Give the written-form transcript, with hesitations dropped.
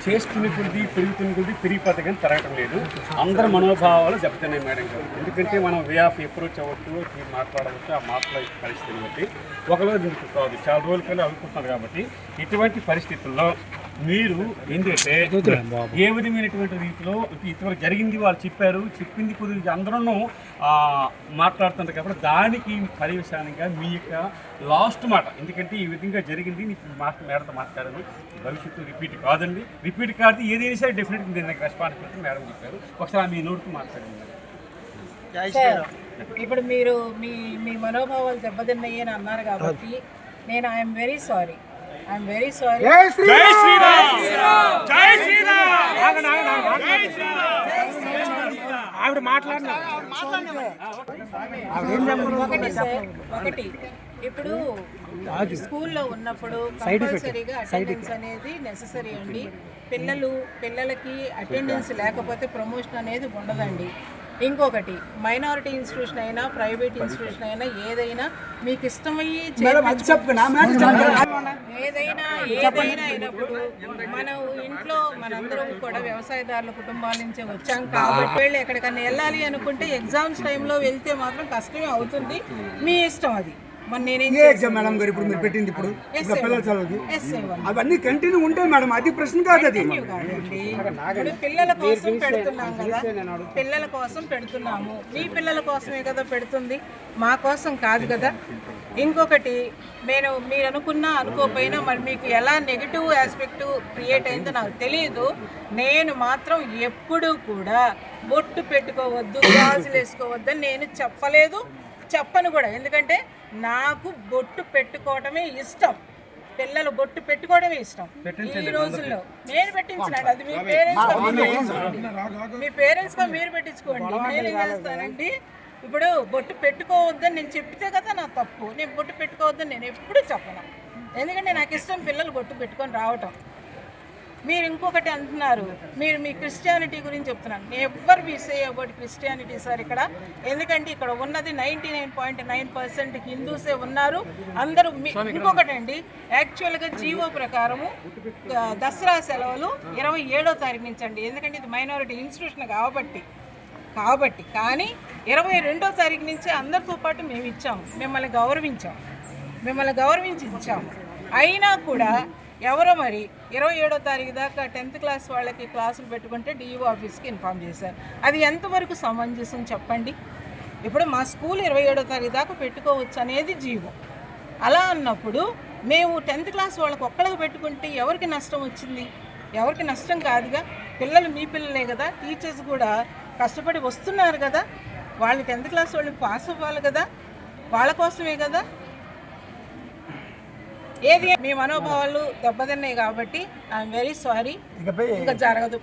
చేస్తున్న కొద్ది పెరుగుతున్న కొద్ది పెరిగిపోతే కానీ తరగటం లేదు. అందరి మనోభావాలు దెబ్బతిన్నాయి మేడం గారు. ఎందుకంటే మనం వే ఆఫ్ అప్రోచ్ అవ్వచ్చు, మాట్లాడవచ్చు, ఆ మాటల పరిస్థితిని బట్టి ఒకరోజు మీకు కాదు చాలా రోజులకల్లా అనుకుంటున్నారు. కాబట్టి ఇటువంటి పరిస్థితుల్లో మీరు ఏంటంటే ఏ విధమైనటువంటి రీతిలో ఇంతవరకు జరిగింది వాళ్ళు చెప్పారు, చెప్పింది కుదిరి అందరూ మాట్లాడుతుంటారు. కాబట్టి దానికి పర్యవసానంగా మీ యొక్క లాస్ట్ మాట, ఎందుకంటే ఈ విధంగా జరిగింది మేడంతో మాట్లాడాను, భవిష్యత్తు రిపీట్ కాదండి. రిపీట్ కాదు ఏదైనా సరే డెఫినెట్గా దీనికి రెస్పాన్సిబిలిటీ మేడం చెప్పారు. ఒకసారి మీ నోటికి మాట్లాడండి. ఇప్పుడు మీరు మీ మీ మనోభావాలు దెబ్బతిన్నాయి అని అన్నారు కాబట్టి నేను ఐఎమ్ వెరీ సారీ. ఒకటి ఇప్పుడు స్కూల్లో ఉన్నప్పుడు కంపల్సరీగా అటెండెన్స్ అనేది నెససరీ అండి. పిల్లలకి అటెండెన్స్ లేకపోతే ప్రమోషన్ అనేది ఉండదండి. ఇంకొకటి మైనారిటీ ఇన్స్టిట్యూషన్ అయినా ప్రైవేట్ ఇన్స్టిట్యూషన్ అయినా ఏదైనా మీకు ఇష్టమయ్యి ఏదైనా అయినప్పుడు మన ఇంట్లో మనందరం కూడా వ్యవసాయదారుల కుటుంబాల నుంచే వచ్చాం కాబట్టి వీళ్ళు ఎక్కడికన్నా వెళ్ళాలి అనుకుంటే ఎగ్జామ్స్ టైంలో వెళ్తే మాత్రం కష్టమే అవుతుంది. మీ ఇష్టం అది. మేడం గారు ఇప్పుడు మీరు పెట్టింది ఇప్పుడు పిల్లల చదువుకి అవన్నీ కంటిన్యూ ఉంటాయి మేడం, అది ప్రశ్న కాదు. అది పిల్లల కోసం పెడుతున్నాం కదా, పిల్లల కోసం పెడుతున్నాము. మీ పిల్లల కోసమే కదా పెడుతుంది, మా కోసం కాదు కదా. ఇంకొకటి మీరు అనుకున్నా అనుకోకపోయినా మరి మీకు ఎలా నెగిటివ్ ఆస్పెక్ట్ క్రియేట్ అయిందో నాకు తెలియదు. నేను మాత్రం ఎప్పుడూ కూడా బొట్టు పెట్టుకోవద్దు, గాజులు వేసుకోవద్దని నేను చెప్పను కూడా. ఎందుకంటే నాకు బొట్టు పెట్టుకోవడమే ఇష్టం, పిల్లలు బొట్టు పెట్టుకోవడమే ఇష్టం. ఈ రోజుల్లో నేను పెట్టించినాడు, అది మీ పేరెంట్స్గా మీరు పెట్టించుకోండి. నేనేం చేస్తానంటే ఇప్పుడు బొట్టు పెట్టుకోవద్దని నేను చెప్తే కదా నా తప్పు. నేను బొట్టు పెట్టుకోవద్దని నేను ఎప్పుడూ చెప్పను, ఎందుకంటే నాకు ఇష్టం పిల్లలు బొట్టు పెట్టుకొని రావటం. మీరు ఇంకొకటి అంటున్నారు, మీరు మీ క్రిస్టియానిటీ గురించి చెప్తున్నారు. Ever we say about Christianity sir ఇక్కడ, ఎందుకంటే ఇక్కడ ఉన్నది 99.9% హిందూసే ఉన్నారు అందరూ. ఇంకొకటి అండి, యాక్చువల్గా జీవో ప్రకారము దసరా సెలవులు 27వ తారీఖు నుంచి అండి, ఎందుకంటే ఇది మైనారిటీ ఇన్స్టిట్యూషన్ కాబట్టి కానీ 22వ తారీఖు నుంచి అందరితో పాటు మేము ఇచ్చాము, మిమ్మల్ని గౌరవించి ఇచ్చాము. అయినా కూడా ఎవరో మరి 27వ తారీఖు దాకా 10th క్లాస్ వాళ్ళకి క్లాసులు పెట్టుకుంటే డిఈఓ ఆఫీస్కి ఇన్ఫామ్ చేశారు. అది ఎంతవరకు సమంజసం చెప్పండి. ఇప్పుడు మా స్కూల్ 27వ తారీఖు దాకా పెట్టుకోవచ్చు అనేది జీవో. అలా అన్నప్పుడు మేము 10th క్లాస్ వాళ్ళకి ఒక్కళ్ళకి పెట్టుకుంటే ఎవరికి నష్టం వచ్చింది? ఎవరికి నష్టం కాదుగా. పిల్లలు మీ పిల్లలే కదా, టీచర్స్ కూడా కష్టపడి వస్తున్నారు కదా, వాళ్ళు 10th క్లాస్ వాళ్ళు పాస్ అవ్వాలి కదా, వాళ్ళ కోసమే కదా. ఏది మీ మనోభావాలు దెబ్బతిన్నాయి కాబట్టి ఐఎమ్ వెరీ సారీ. ఇంకా జరగదు.